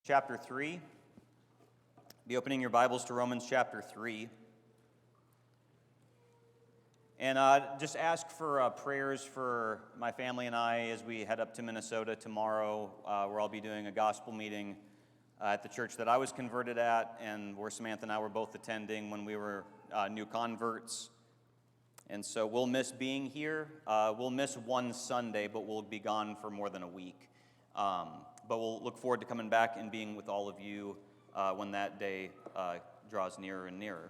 Chapter 3. Be opening your Bibles to Romans chapter 3. And just ask for prayers for my family and I as we head up to Minnesota tomorrow, where I'll be doing a gospel meeting at the church that I was converted at, and where Samantha and I were both attending when we were new converts. And so we'll miss being here. We'll miss one Sunday, but we'll be gone for more than a week. But we'll look forward to coming back and being with all of you when that day draws nearer and nearer.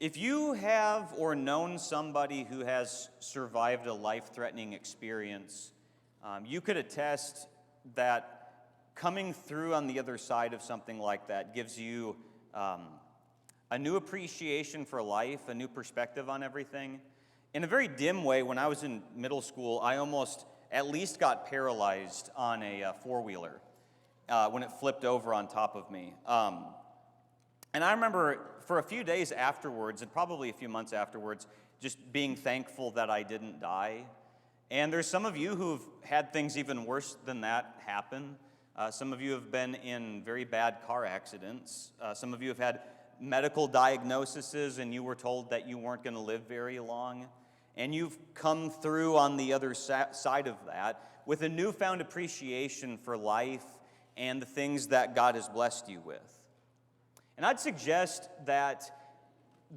If you have or known somebody who has survived a life-threatening experience, you could attest that coming through on the other side of something like that gives you a new appreciation for life, a new perspective on everything. In a very dim way, when I was in middle school, I almost at least got paralyzed on a four-wheeler when it flipped over on top of me. And I remember for a few days afterwards, and probably a few months afterwards, just being thankful that I didn't die. And there's some of you who've had things even worse than that happen. Some of you have been in very bad car accidents. Some of you have had medical diagnoses and you were told that you weren't going to live very long. And you've come through on the other side of that with a newfound appreciation for life and the things that God has blessed you with. And I'd suggest that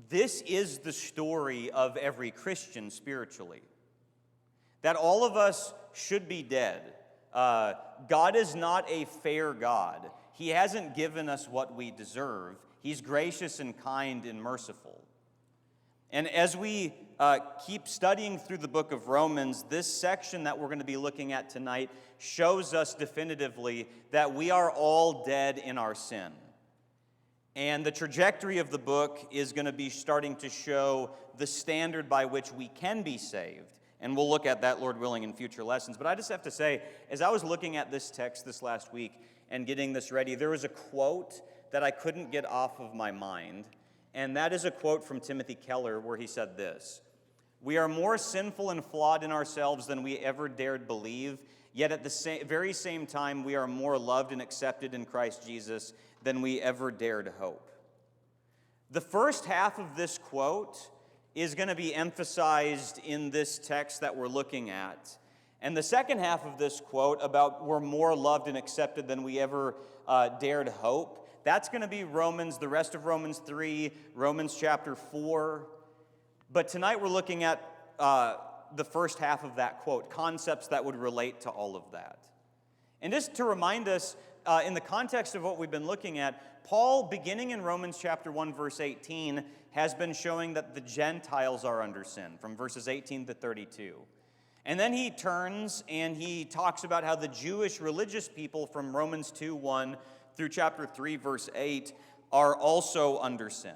this is the story of every Christian spiritually. That all of us should be dead. God is not a fair God. He hasn't given us what we deserve. He's gracious and kind and merciful. And as we keep studying through the book of Romans, this section that we're going to be looking at tonight shows us definitively that we are all dead in our sin. And the trajectory of the book is going to be starting to show the standard by which we can be saved. And we'll look at that, Lord willing, in future lessons. But I just have to say, as I was looking at this text this last week and getting this ready, there was a quote that I couldn't get off of my mind. And that is a quote from Timothy Keller where he said this: "We are more sinful and flawed in ourselves than we ever dared believe, yet at the very same time we are more loved and accepted in Christ Jesus than we ever dared hope." The first half of this quote is going to be emphasized in this text that we're looking at. And the second half of this quote about we're more loved and accepted than we ever dared hope, that's going to be the rest of Romans 3, Romans chapter 4. But tonight we're looking at the first half of that quote, concepts that would relate to all of that. And just to remind us, in the context of what we've been looking at, Paul, beginning in Romans chapter 1, verse 18, has been showing that the Gentiles are under sin, from verses 18 to 32. And then he turns and he talks about how the Jewish religious people from Romans 2:1 through chapter 3, verse 8, are also under sin.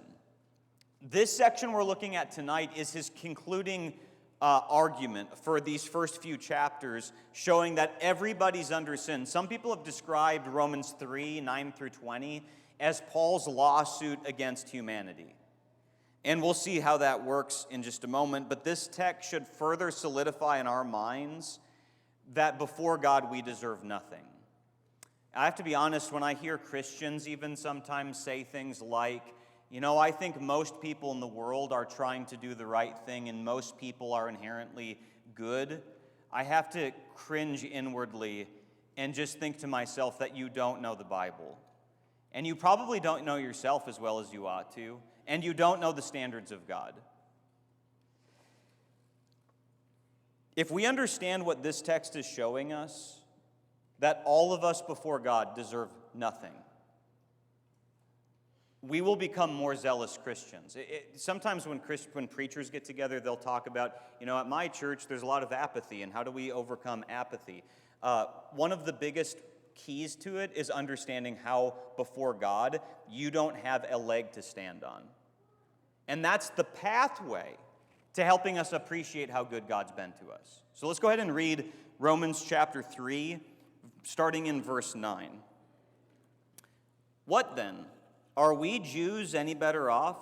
This section we're looking at tonight is his concluding argument for these first few chapters, showing that everybody's under sin. Some people have described Romans 3, 9 through 20, as Paul's lawsuit against humanity. And we'll see how that works in just a moment, but this text should further solidify in our minds that before God we deserve nothing. I have to be honest, when I hear Christians even sometimes say things like, I think most people in the world are trying to do the right thing and most people are inherently good, I have to cringe inwardly and just think to myself that you don't know the Bible. And you probably don't know yourself as well as you ought to, and you don't know the standards of God. If we understand what this text is showing us, that all of us before God deserve nothing, we will become more zealous Christians. Sometimes when preachers get together, they'll talk about, at my church, there's a lot of apathy, and how do we overcome apathy? One of the biggest keys to it is understanding how, before God, you don't have a leg to stand on. And that's the pathway to helping us appreciate how good God's been to us. So let's go ahead and read Romans chapter 3, starting in verse 9. "What then? Are we Jews any better off?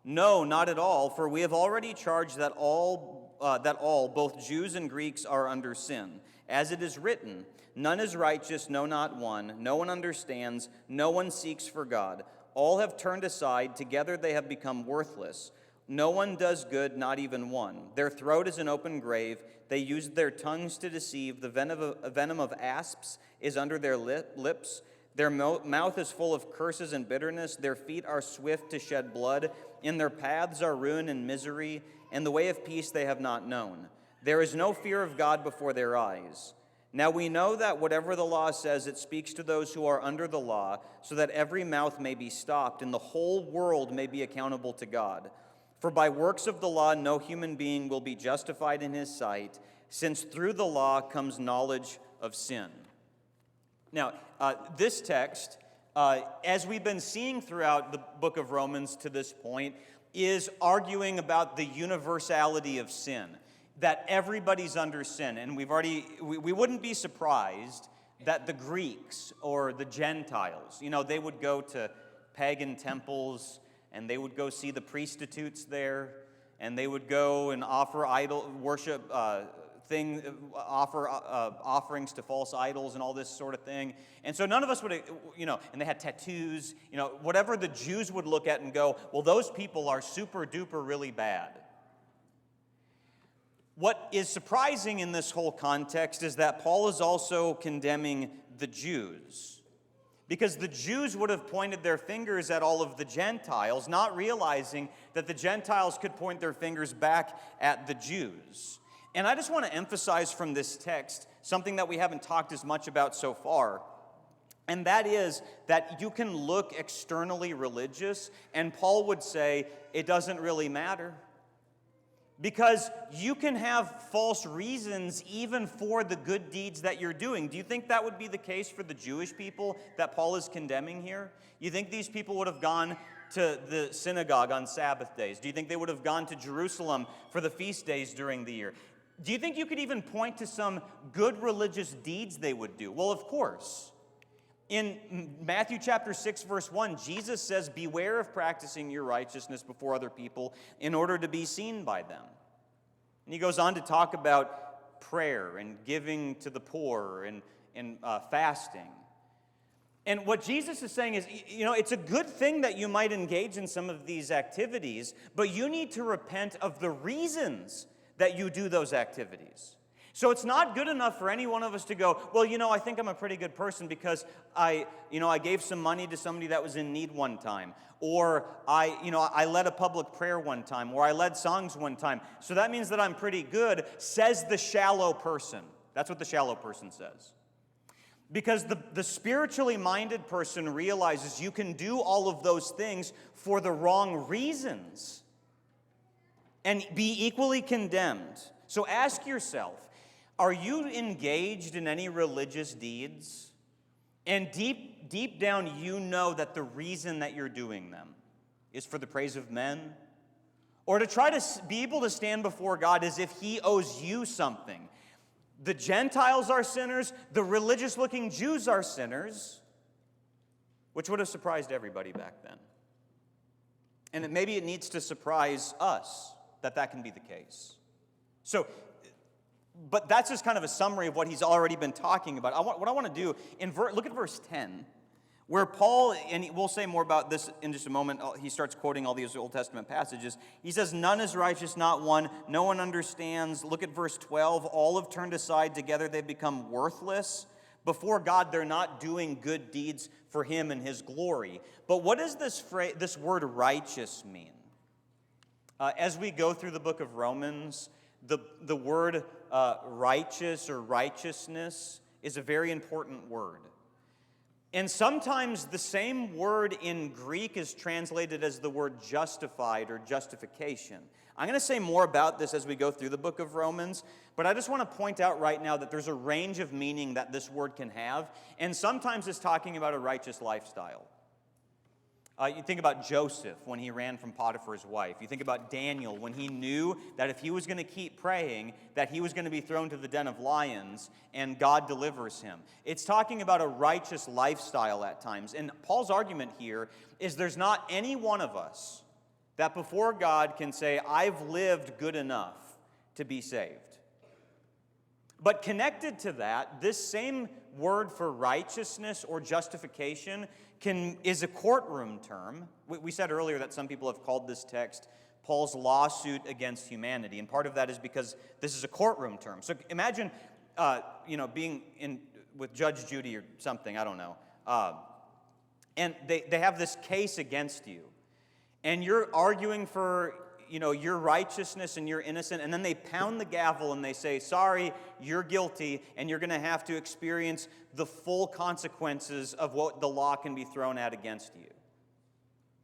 No, not at all, for we have already charged that all that all, both Jews and Greeks, are under sin. As it is written, none is righteous, no, not one. No one understands, no one seeks for God. All have turned aside, together they have become worthless. No one does good, not even one. Their throat is an open grave. They use their tongues to deceive. The venom of asps is under their lips. Their mouth is full of curses and bitterness. Their feet are swift to shed blood. In their paths are ruin and misery, and the way of peace they have not known. There is no fear of God before their eyes. Now we know that whatever the law says, it speaks to those who are under the law, so that every mouth may be stopped, and the whole world may be accountable to God. For by works of the law no human being will be justified in his sight, since through the law comes knowledge of sin. Now, this text, as we've been seeing throughout the book of Romans to this point, is arguing about the universality of sin, that everybody's under sin. And we wouldn't be surprised that the Greeks or the Gentiles, they would go to pagan temples, and they would go see the prostitutes there, and they would go and offer offerings to false idols and all this sort of thing. And so none of us would, and they had tattoos, whatever the Jews would look at and go, well, those people are super duper really bad. What is surprising in this whole context is that Paul is also condemning the Jews. Because the Jews would have pointed their fingers at all of the Gentiles, not realizing that the Gentiles could point their fingers back at the Jews. And I just want to emphasize from this text something that we haven't talked as much about so far. And that is that you can look externally religious, and Paul would say it doesn't really matter. Because you can have false reasons even for the good deeds that you're doing. Do you think that would be the case for the Jewish people that Paul is condemning here? You think these people would have gone to the synagogue on Sabbath days? Do you think they would have gone to Jerusalem for the feast days during the year? Do you think you could even point to some good religious deeds they would do? Well, of course. In Matthew chapter 6, verse 1, Jesus says, beware of practicing your righteousness before other people in order to be seen by them. And he goes on to talk about prayer and giving to the poor and fasting. And what Jesus is saying is, it's a good thing that you might engage in some of these activities, but you need to repent of the reasons that you do those activities. So it's not good enough for any one of us to go, well, I think I'm a pretty good person because I gave some money to somebody that was in need one time, or I led a public prayer one time, or I led songs one time. So that means that I'm pretty good, says the shallow person. That's what the shallow person says. Because the spiritually minded person realizes you can do all of those things for the wrong reasons and be equally condemned. So ask yourself, are you engaged in any religious deeds? And deep down, you know that the reason that you're doing them is for the praise of men? Or to try to be able to stand before God as if He owes you something? The Gentiles are sinners, the religious-looking Jews are sinners, which would have surprised everybody back then. And maybe it needs to surprise us that can be the case. So, but that's just kind of a summary of what he's already been talking about. What I want to do, look at verse 10, where Paul, and we'll say more about this in just a moment, he starts quoting all these Old Testament passages. He says, none is righteous, not one. No one understands. Look at verse 12. All have turned aside. Together they've become worthless. Before God, they're not doing good deeds for Him and His glory. But what does this word righteous mean? As we go through the book of Romans, the word righteous or righteousness is a very important word. And sometimes the same word in Greek is translated as the word justified or justification. I'm going to say more about this as we go through the book of Romans, but I just want to point out right now that there's a range of meaning that this word can have, and sometimes it's talking about a righteous lifestyle. You think about Joseph when he ran from Potiphar's wife. You think about Daniel when he knew that if he was going to keep praying, that he was going to be thrown to the den of lions, and God delivers him. It's talking about a righteous lifestyle at times. And Paul's argument here is there's not any one of us that before God can say, I've lived good enough to be saved. But connected to that, this same word for righteousness or justification is a courtroom term. We said earlier that some people have called this text Paul's lawsuit against humanity, and part of that is because this is a courtroom term. So imagine, being with Judge Judy or something, I don't know, and they have this case against you, and you're arguing for your righteousness and you're innocent, and then they pound the gavel and they say, sorry, you're guilty, and you're going to have to experience the full consequences of what the law can be thrown at against you.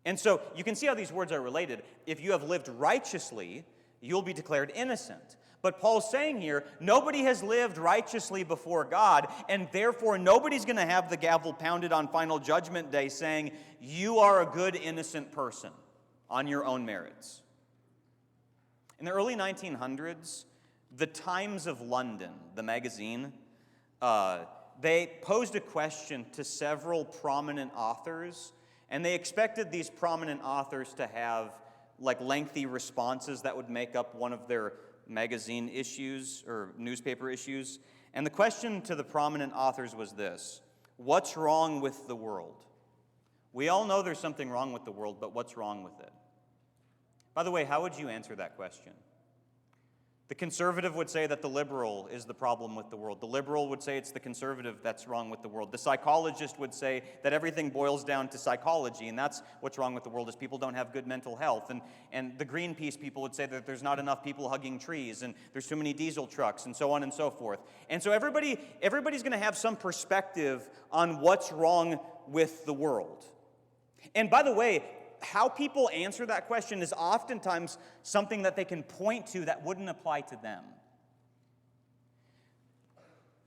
And so you can see how these words are related. If you have lived righteously, you'll be declared innocent. But Paul's saying here, nobody has lived righteously before God, and therefore nobody's going to have the gavel pounded on final judgment day saying, you are a good, innocent person on your own merits. In the early 1900s, the Times of London, the magazine, they posed a question to several prominent authors, and they expected these prominent authors to have lengthy responses that would make up one of their magazine issues or newspaper issues. And the question to the prominent authors was this: what's wrong with the world? We all know there's something wrong with the world, but what's wrong with it? By the way, how would you answer that question? The conservative would say that the liberal is the problem with the world. The liberal would say it's the conservative that's wrong with the world. The psychologist would say that everything boils down to psychology, and that's what's wrong with the world is people don't have good mental health. And the Greenpeace people would say that there's not enough people hugging trees, and there's too many diesel trucks, and so on and so forth. And so everybody's going to have some perspective on what's wrong with the world. And by the way, how people answer that question is oftentimes something that they can point to that wouldn't apply to them.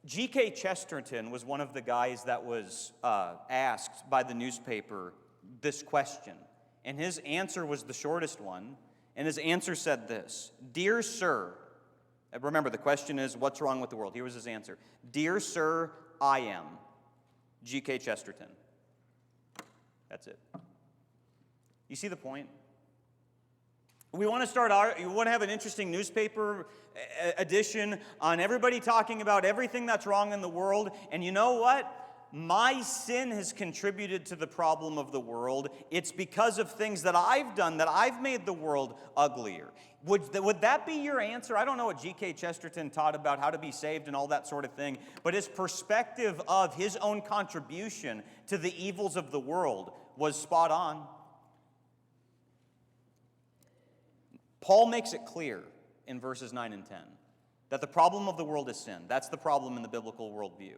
G.K. Chesterton was one of the guys that was asked by the newspaper this question. And his answer was the shortest one. And his answer said this: Dear Sir, remember the question is, what's wrong with the world? Here was his answer: Dear Sir, I am G.K. Chesterton. That's it. You see the point? We want to have an interesting newspaper edition on everybody talking about everything that's wrong in the world. And you know what? My sin has contributed to the problem of the world. It's because of things that I've done that I've made the world uglier. Would that be your answer? I don't know what G.K. Chesterton taught about how to be saved and all that sort of thing, but his perspective of his own contribution to the evils of the world was spot on. Paul makes it clear in verses 9 and 10 that the problem of the world is sin. That's the problem in the biblical worldview.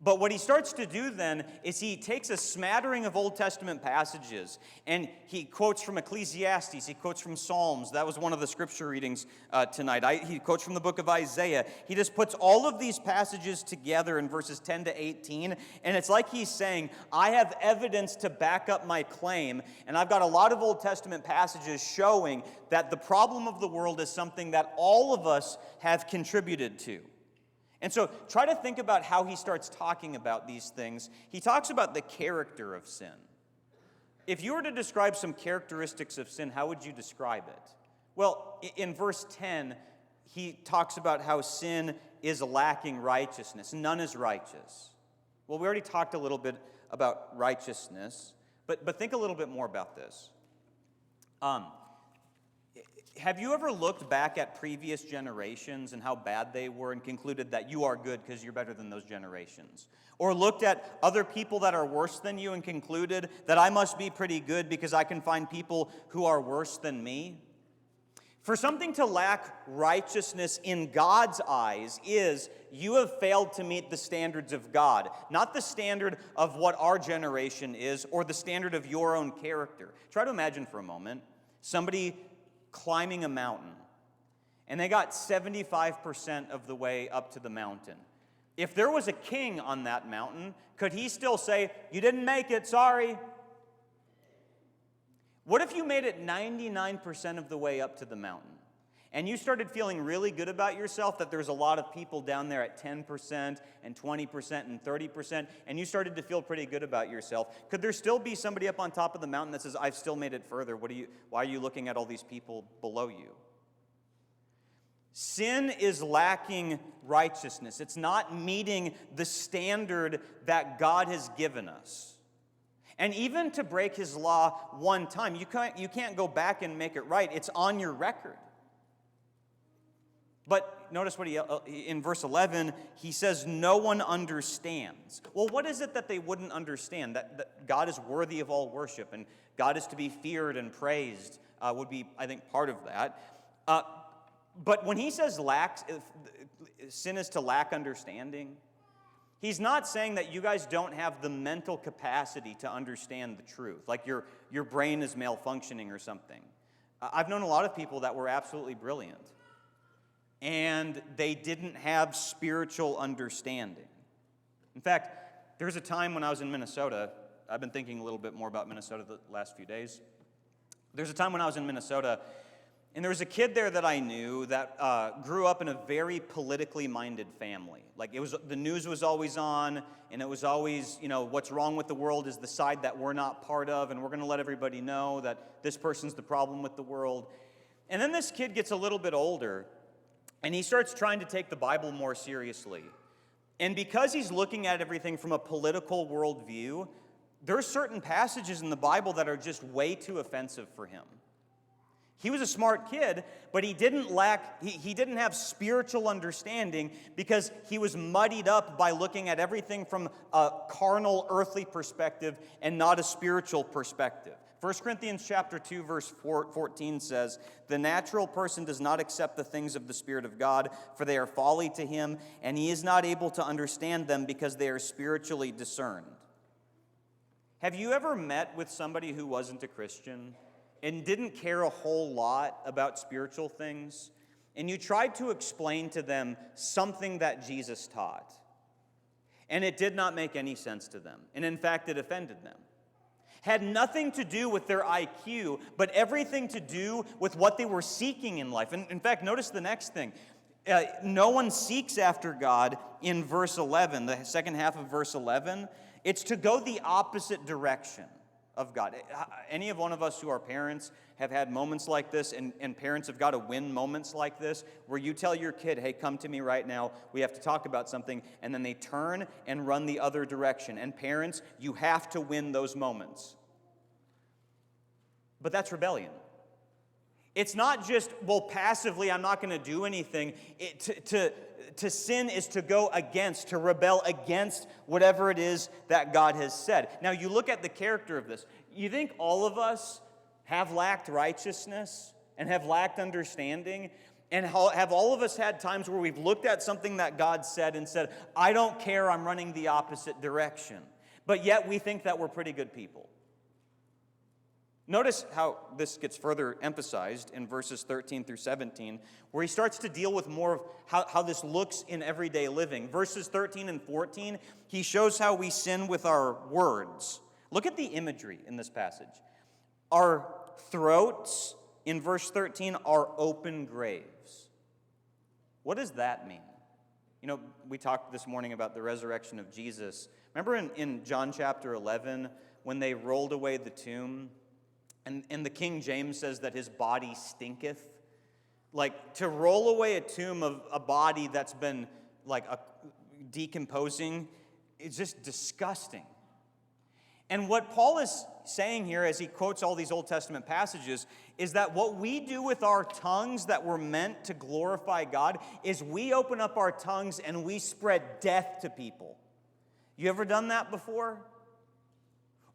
But what he starts to do then is he takes a smattering of Old Testament passages and he quotes from Ecclesiastes, he quotes from Psalms. That was one of the scripture readings tonight. He quotes from the book of Isaiah. He just puts all of these passages together in verses 10 to 18, and it's like he's saying, I have evidence to back up my claim, and I've got a lot of Old Testament passages showing that the problem of the world is something that all of us have contributed to. And so try to think about how he starts talking about these things. He talks about the character of sin. If you were to describe some characteristics of sin, how would you describe it? Well, in verse 10, he talks about how sin is lacking righteousness. None is righteous. Well, we already talked a little bit about righteousness, but think a little bit more about this. Have you ever looked back at previous generations and how bad they were and concluded that you are good because you're better than those generations? Or looked at other people that are worse than you and concluded that I must be pretty good because I can find people who are worse than me? For something to lack righteousness in God's eyes is you have failed to meet the standards of God, not the standard of what our generation is or the standard of your own character. Try to imagine for a moment somebody climbing a mountain, and they got 75% of the way up to the mountain. If there was a king on that mountain, could he still say, you didn't make it, sorry? What if you made it 99% of the way up to the mountain, and you started feeling really good about yourself that there's a lot of people down there at 10% and 20% and 30%, and you started to feel pretty good about yourself? Could there still be somebody up on top of the mountain that says, I've still made it further? Why are you looking at all these people below you? Sin is lacking righteousness. It's not meeting the standard that God has given us. And even to break his law one time, you can't go back and make it right. It's on your record. But notice what in verse 11, he says, no one understands. Well, what is it that they wouldn't understand? That God is worthy of all worship, and God is to be feared and praised would be, I think, part of that. But when he says sin is to lack understanding, he's not saying that you guys don't have the mental capacity to understand the truth, like your brain is malfunctioning or something. I've known a lot of people that were absolutely brilliant, and they didn't have spiritual understanding. In fact, there was a time when I was in Minnesota. I've been thinking a little bit more about Minnesota the last few days. There's a time when I was in Minnesota, and there was a kid there that I knew that grew up in a very politically minded family. Like the news was always on, and it was always, what's wrong with the world is the side that we're not part of, and we're going to let everybody know that this person's the problem with the world. And then this kid gets a little bit older, and he starts trying to take the Bible more seriously. And because he's looking at everything from a political worldview, there are certain passages in the Bible that are just way too offensive for him. He was a smart kid, but he didn't have spiritual understanding because he was muddied up by looking at everything from a carnal, earthly perspective and not a spiritual perspective. 1 Corinthians chapter 2, verse 14 says, "The natural person does not accept the things of the Spirit of God, for they are folly to him, and he is not able to understand them because they are spiritually discerned." Have you ever met with somebody who wasn't a Christian and didn't care a whole lot about spiritual things, and you tried to explain to them something that Jesus taught, and it did not make any sense to them, and in fact it offended them? Had nothing to do with their IQ, but everything to do with what they were seeking in life. And in fact, notice the next thing. No one seeks after God in verse 11, the second half of verse 11. It's to go the opposite direction of God. Any of one of us who are parents have had moments like this, and parents have got to win moments like this, where you tell your kid, hey, come to me right now, we have to talk about something, and then they turn and run the other direction. And parents, you have to win those moments. But that's rebellion. It's not just, well, passively, I'm not going to do anything. To sin is to go against, to rebel against whatever it is that God has said. Now, you look at the character of this. You think all of us have lacked righteousness and have lacked understanding? And have all of us had times where we've looked at something that God said and said, I don't care, I'm running the opposite direction. But yet we think that we're pretty good people. Notice how this gets further emphasized in verses 13 through 17, where he starts to deal with more of how this looks in everyday living. Verses 13 and 14, he shows how we sin with our words. Look at the imagery in this passage. Our throats, in verse 13, are open graves. What does that mean? We talked this morning about the resurrection of Jesus. Remember in John chapter 11, when they rolled away the tomb? And the King James says that his body stinketh. Like, to roll away a tomb of a body that's been, decomposing, is just disgusting. And what Paul is saying here, as he quotes all these Old Testament passages, is that what we do with our tongues that were meant to glorify God is we open up our tongues and we spread death to people. You ever done that before?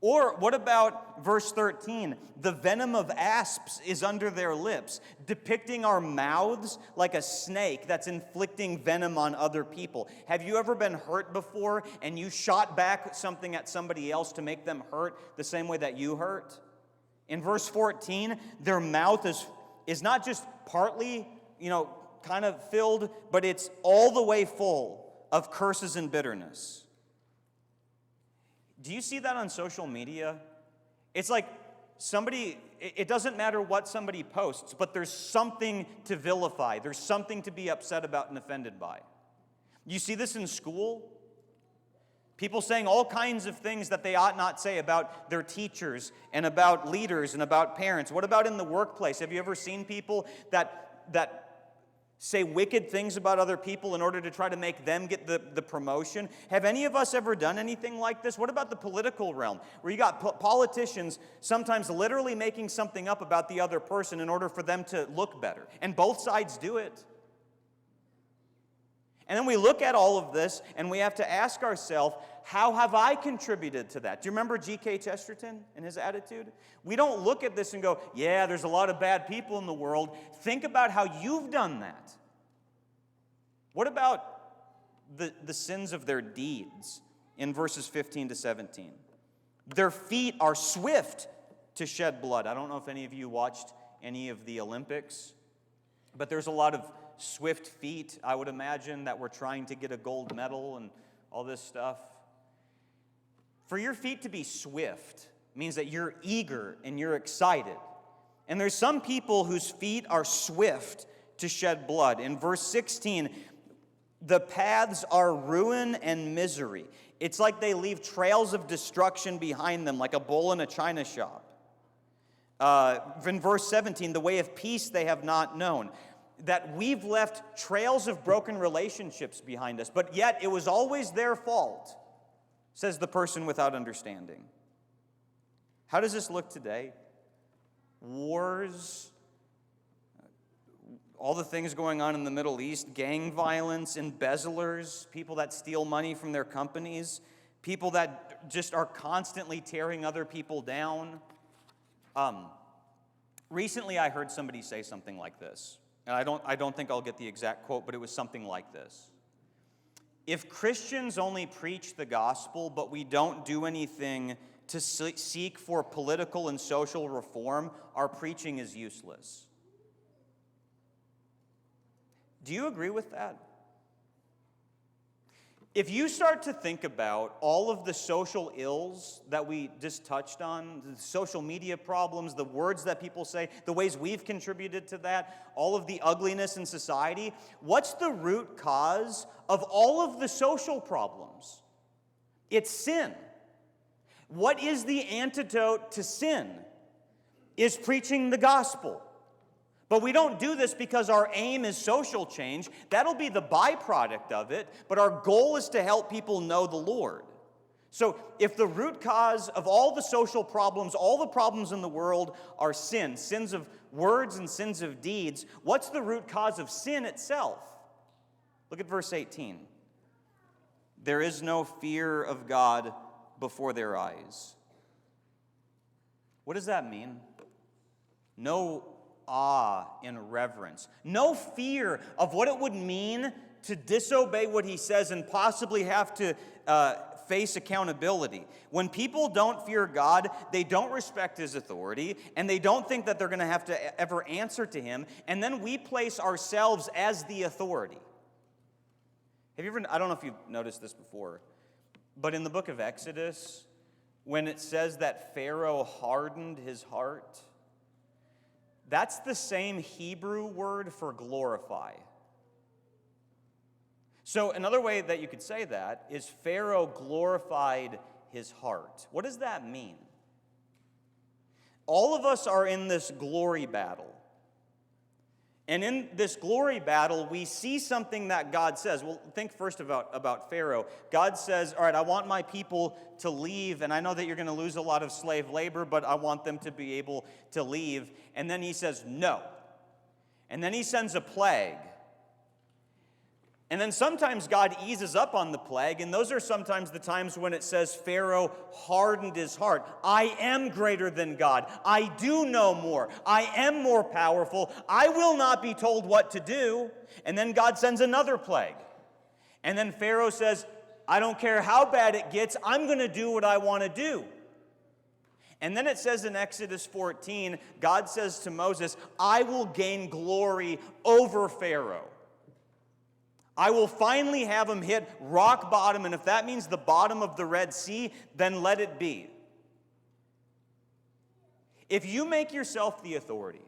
Or what about verse 13? The venom of asps is under their lips, depicting our mouths like a snake that's inflicting venom on other people. Have you ever been hurt before and you shot back something at somebody else to make them hurt the same way that you hurt? In verse 14, their mouth is not just partly, kind of filled, but it's all the way full of curses and bitterness. Do you see that on social media? It's like it doesn't matter what somebody posts, but there's something to vilify. There's something to be upset about and offended by. You see this in school? People saying all kinds of things that they ought not say about their teachers and about leaders and about parents. What about in the workplace? Have you ever seen people that say wicked things about other people in order to try to make them get the promotion. Have any of us ever done anything like this? What about the political realm, where you got politicians sometimes literally making something up about the other person in order for them to look better? And both sides do it. And then we look at all of this, and we have to ask ourselves, how have I contributed to that? Do you remember G.K. Chesterton and his attitude? We don't look at this and go, yeah, there's a lot of bad people in the world. Think about how you've done that. What about the sins of their deeds in verses 15 to 17? Their feet are swift to shed blood. I don't know if any of you watched any of the Olympics, but there's a lot of swift feet, I would imagine, that were trying to get a gold medal and all this stuff. For your feet to be swift means that you're eager and you're excited. And there's some people whose feet are swift to shed blood. In verse 16, the paths are ruin and misery. It's like they leave trails of destruction behind them, like a bull in a china shop. In verse 17, the way of peace they have not known. That we've left trails of broken relationships behind us, but yet it was always their fault, says the person without understanding. How does this look today? Wars, all the things going on in the Middle East, gang violence, embezzlers, people that steal money from their companies, people that just are constantly tearing other people down. Recently, I heard somebody say something like this. And I don't think I'll get the exact quote, but it was something like this. If Christians only preach the gospel, but we don't do anything to seek for political and social reform, our preaching is useless. Do you agree with that? If you start to think about all of the social ills that we just touched on, the social media problems, the words that people say, the ways we've contributed to that, all of the ugliness in society, what's the root cause of all of the social problems? It's sin. What is the antidote to sin? Is preaching the gospel. But we don't do this because our aim is social change. That'll be the byproduct of it, but our goal is to help people know the Lord. So if the root cause of all the social problems, all the problems in the world are sin, sins of words and sins of deeds, what's the root cause of sin itself? Look at verse 18. There is no fear of God before their eyes. What does that mean? No awe and reverence. No fear of what it would mean to disobey what he says and possibly have to face accountability. When people don't fear God, they don't respect his authority, and they don't think that they're going to have to ever answer to him, and then we place ourselves as the authority. Have you ever, I don't know if you've noticed this before, but in the book of Exodus, when it says that Pharaoh hardened his heart, that's the same Hebrew word for glorify. So another way that you could say that is Pharaoh glorified his heart. What does that mean? All of us are in this glory battle. And in this glory battle, we see something that God says. Well, think first about Pharaoh. God says, all right, I want my people to leave, and I know that you're going to lose a lot of slave labor, but I want them to be able to leave. And then he says, no. And then he sends a plague. And then sometimes God eases up on the plague, and those are sometimes the times when it says Pharaoh hardened his heart. I am greater than God. I do know more. I am more powerful. I will not be told what to do. And then God sends another plague. And then Pharaoh says, I don't care how bad it gets, I'm going to do what I want to do. And then it says in Exodus 14, God says to Moses, I will gain glory over Pharaoh. I will finally have him hit rock bottom, and if that means the bottom of the Red Sea, then let it be. If you make yourself the authority,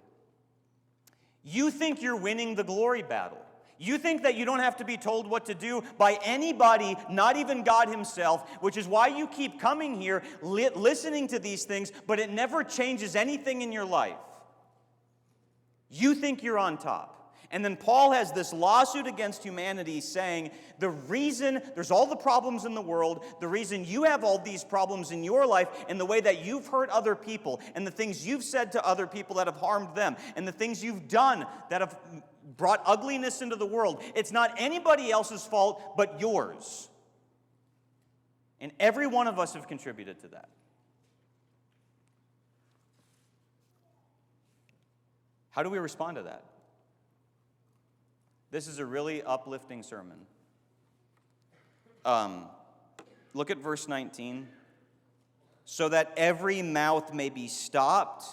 you think you're winning the glory battle. You think that you don't have to be told what to do by anybody, not even God himself, which is why you keep coming here, listening to these things, but it never changes anything in your life. You think you're on top. And then Paul has this lawsuit against humanity saying the reason there's all the problems in the world, the reason you have all these problems in your life, and the way that you've hurt other people, and the things you've said to other people that have harmed them, and the things you've done that have brought ugliness into the world, it's not anybody else's fault but yours. And every one of us have contributed to that. How do we respond to that? This is a really uplifting sermon. Look at verse 19. So that every mouth may be stopped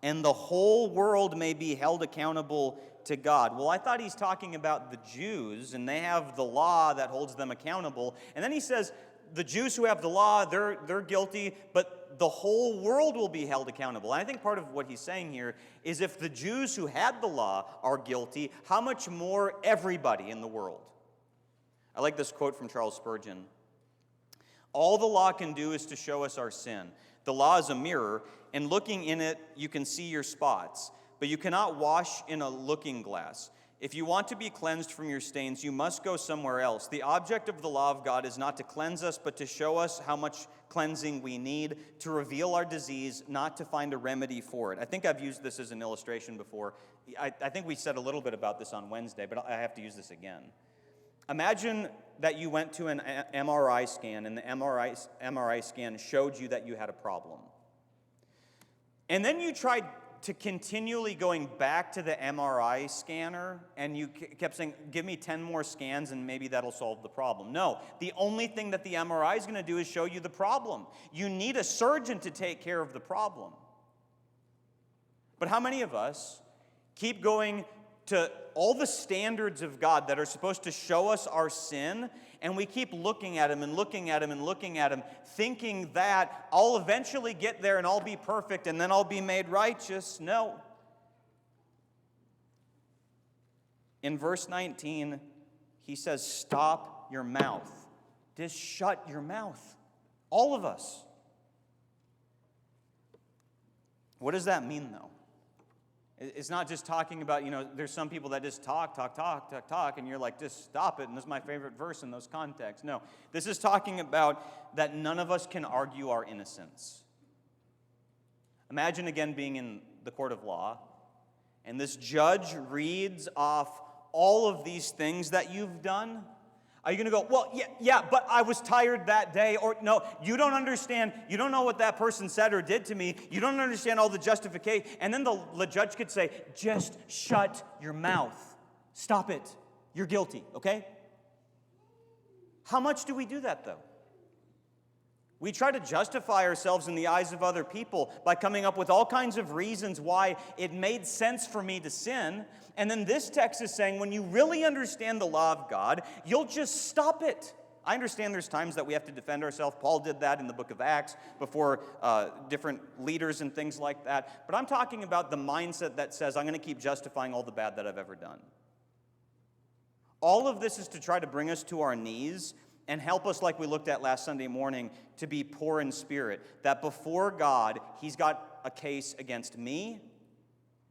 and the whole world may be held accountable to God. Well, I thought he's talking about the Jews, and they have the law that holds them accountable. And then he says, the Jews who have the law, they're guilty, but the whole world will be held accountable. And I think part of what he's saying here is if the Jews who had the law are guilty, how much more everybody in the world? I like this quote from Charles Spurgeon. All the law can do is to show us our sin. The law is a mirror, and looking in it, you can see your spots, but you cannot wash in a looking glass. If you want to be cleansed from your stains, you must go somewhere else. The object of the law of God is not to cleanse us, but to show us how much cleansing we need, to reveal our disease, not to find a remedy for it. I think I've used this as an illustration before. I think we said a little bit about this on Wednesday, but I have to use this again. Imagine that you went to an MRI scan, and the MRI scan showed you that you had a problem. And then you tried to continually going back to the MRI scanner, and you kept saying, give me 10 more scans and maybe that'll solve the problem. No, the only thing that the MRI is going to do is show you the problem. You need a surgeon to take care of the problem. But how many of us keep going to all the standards of God that are supposed to show us our sin, and we keep looking at him and looking at him and looking at him, thinking that I'll eventually get there and I'll be perfect and then I'll be made righteous? No. In verse 19, he says, stop your mouth. Just shut your mouth. All of us. What does that mean, though? It's not just talking about, there's some people that just talk, and you're like, just stop it, and this is my favorite verse in those contexts. No, this is talking about that none of us can argue our innocence. Imagine again being in the court of law, and this judge reads off all of these things that you've done. Are you going to go, well, yeah, but I was tired that day? Or no, you don't understand. You don't know what that person said or did to me. You don't understand all the justification. And then the judge could say, just shut your mouth. Stop it. You're guilty, okay? How much do we do that, though? We try to justify ourselves in the eyes of other people by coming up with all kinds of reasons why it made sense for me to sin. And then this text is saying when you really understand the law of God, you'll just stop it. I understand there's times that we have to defend ourselves. Paul did that in the book of Acts before different leaders and things like that. But I'm talking about the mindset that says, I'm going to keep justifying all the bad that I've ever done. All of this is to try to bring us to our knees and help us, like we looked at last Sunday morning, to be poor in spirit. That before God, he's got a case against me,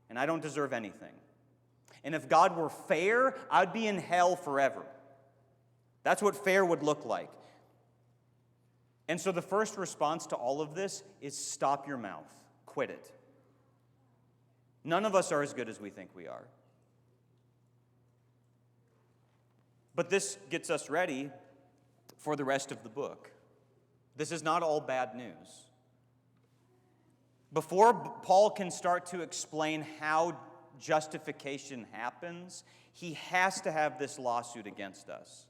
and I don't deserve anything. And if God were fair, I'd be in hell forever. That's what fair would look like. And so the first response to all of this is stop your mouth. Quit it. None of us are as good as we think we are. But this gets us ready for the rest of the book. This is not all bad news. Before Paul can start to explain how justification happens, he has to have this lawsuit against us.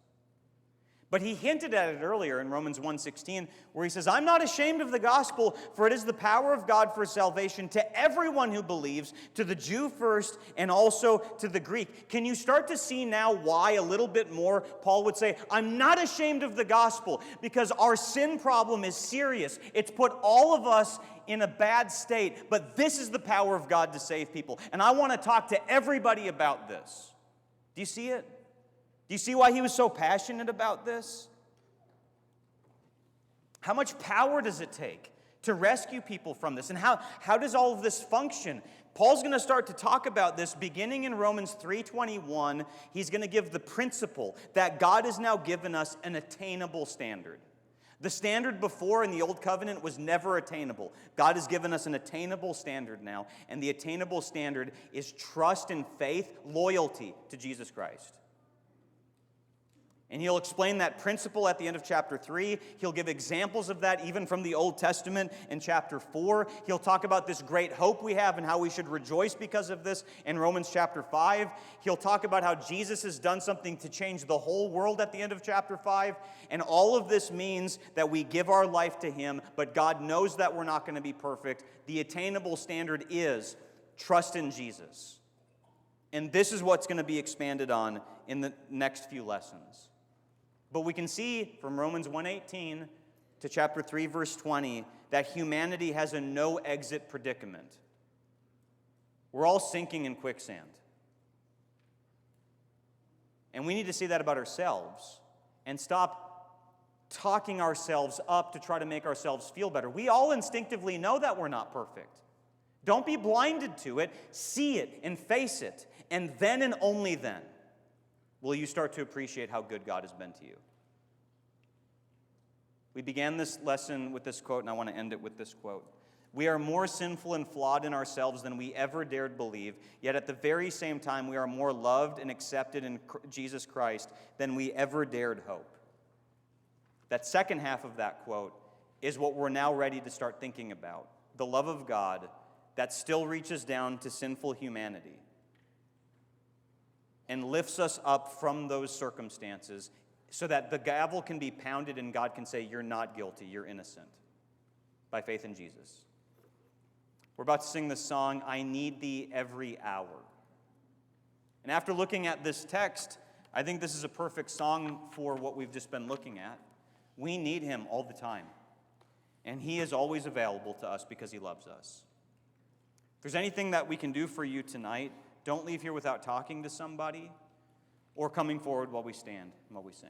But he hinted at it earlier in Romans 1:16, where he says, I'm not ashamed of the gospel, for it is the power of God for salvation to everyone who believes, to the Jew first and also to the Greek. Can you start to see now why a little bit more Paul would say, I'm not ashamed of the gospel, because our sin problem is serious. It's put all of us in a bad state, but this is the power of God to save people. And I want to talk to everybody about this. Do you see it? Do you see why he was so passionate about this? How much power does it take to rescue people from this. And how does all of this function? Paul's going to start to talk about this beginning in Romans 3:21. He's going to give the principle that God has now given us an attainable standard. The standard before in the Old Covenant was never attainable. God has given us an attainable standard now, and the attainable standard is trust and faith, loyalty to Jesus Christ. And he'll explain that principle at the end of chapter 3. He'll give examples of that even from the Old Testament in chapter 4. He'll talk about this great hope we have and how we should rejoice because of this in Romans chapter 5. He'll talk about how Jesus has done something to change the whole world at the end of chapter 5. And all of this means that we give our life to him, but God knows that we're not going to be perfect. The attainable standard is trust in Jesus. And this is what's going to be expanded on in the next few lessons. But we can see from Romans 1:18 to chapter 3, verse 20, that humanity has a no-exit predicament. We're all sinking in quicksand. And we need to see that about ourselves and stop talking ourselves up to try to make ourselves feel better. We all instinctively know that we're not perfect. Don't be blinded to it. See it and face it. And then and only then will you start to appreciate how good God has been to you. We began this lesson with this quote, and I want to end it with this quote. We are more sinful and flawed in ourselves than we ever dared believe, yet at the very same time, we are more loved and accepted in Jesus Christ than we ever dared hope. That second half of that quote is what we're now ready to start thinking about. The love of God that still reaches down to sinful humanity and lifts us up from those circumstances so that the gavel can be pounded and God can say, you're not guilty, you're innocent, by faith in Jesus. We're about to sing this song, I Need Thee Every Hour. And after looking at this text, I think this is a perfect song for what we've just been looking at. We need him all the time. And he is always available to us because he loves us. If there's anything that we can do for you tonight, don't leave here without talking to somebody or coming forward while we stand and while we sing.